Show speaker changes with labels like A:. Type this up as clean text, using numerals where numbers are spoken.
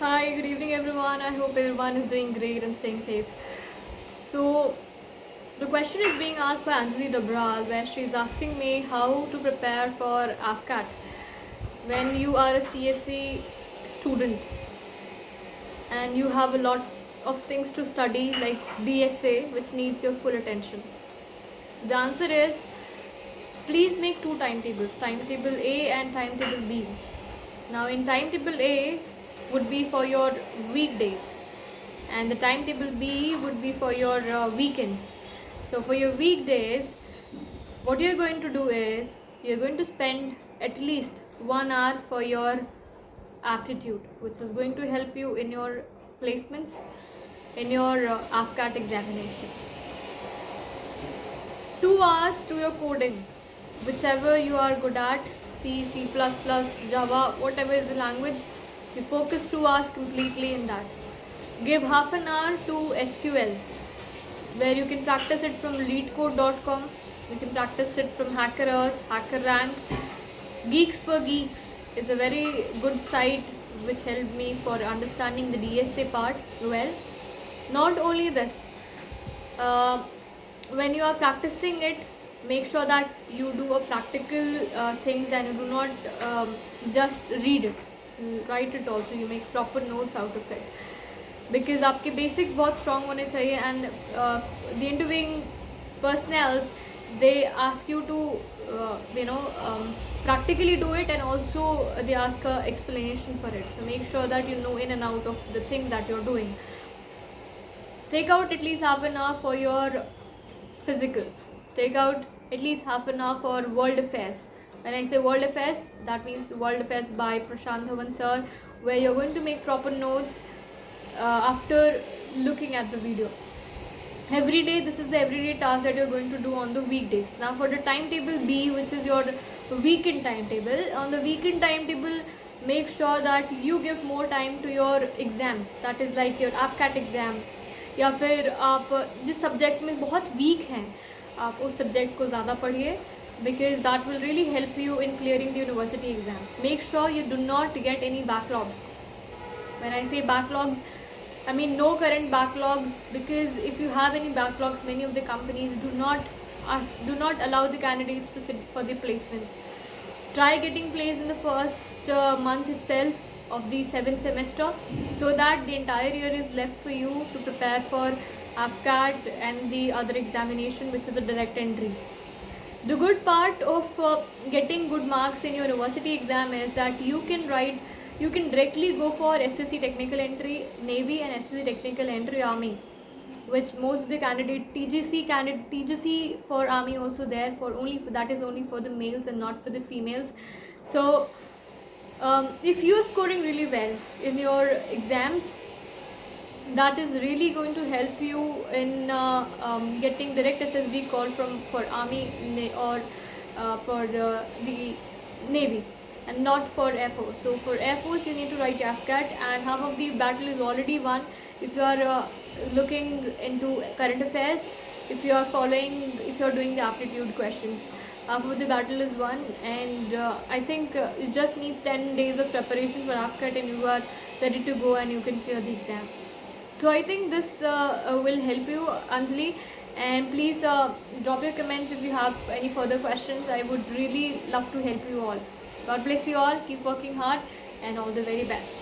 A: Hi, good evening everyone. I hope everyone is doing great and staying safe. So, the question is being asked by Anjali Dabral, where she is asking me how to prepare for AFCAT when you are a CSE student and you have a lot of things to study like DSA, which needs your full attention. The answer is please make two timetables, timetable A and timetable B. Now, in timetable A would be for your weekdays, and the timetable B would be for your weekends. So for your weekdays, what you're going to do is you're going to spend at least 1 hour for your aptitude, which is going to help you in your placements in your AFCAT examination. 2 hours to your coding, whichever you are good at, C, C++, Java, whatever is the language, you focus 2 hours completely in that. Give half an hour to SQL, where you can practice it from leetcode.com, you can practice it from HackerEarth, HackerRank. Geeks for Geeks is a very good site which helped me for understanding the DSA part well. Not only this, when you are practicing it, make sure that you do a practical things and you do not just read it. Write it also, you make proper notes out of it, because आपके basics बहुत strong होने चाहिए and the interviewing personals they ask you to practically do it, and also they ask a explanation for it, so make sure that you know in and out of the thing that you're doing. Take out at least half an hour for your physicals. Take out at least half an hour for world affairs. When I say world affairs, that means world affairs by Prashant Dhawan sir, where you're going to make proper notes after looking at the video. Every day, this is the everyday task that you're going to do on the weekdays. Now for the timetable B, which is your weekend timetable, on the weekend timetable, make sure that you give more time to your exams, that is like your AFCAT exam, या फिर आप जिस subject में बहुत week हैं आप उस subject को ज़्यादा पढ़िए, because that will really help you in clearing the university exams. Make sure you do not get any backlogs. When I say backlogs, I mean no current backlogs, because if you have any backlogs, many of the companies do not allow the candidates to sit for the placements. Try getting placed in the first month itself of the 7th semester, so that the entire year is left for you to prepare for AFCAT and the other examination, which is the direct entry. The good part of getting good marks in your university exam is that you can directly go for SSC technical entry Navy and SSC technical entry Army, which most of the TGC for Army also there, that is only for the males and not for the females. So if you are scoring really well in your exams, that is really going to help you in getting direct SSB call for Army or for the Navy, and not for Air Force. So for Air Force, you need to write AFCAT, and half of the battle is already won if you are looking into current affairs, if you are doing the aptitude questions. Half of the battle is won, and I think you just need 10 days of preparation for AFCAT and you are ready to go and you can clear the exam. So I think this will help you, Anjali, and please drop your comments if you have any further questions. I would really love to help you all. God bless you all, keep working hard, and all the very best.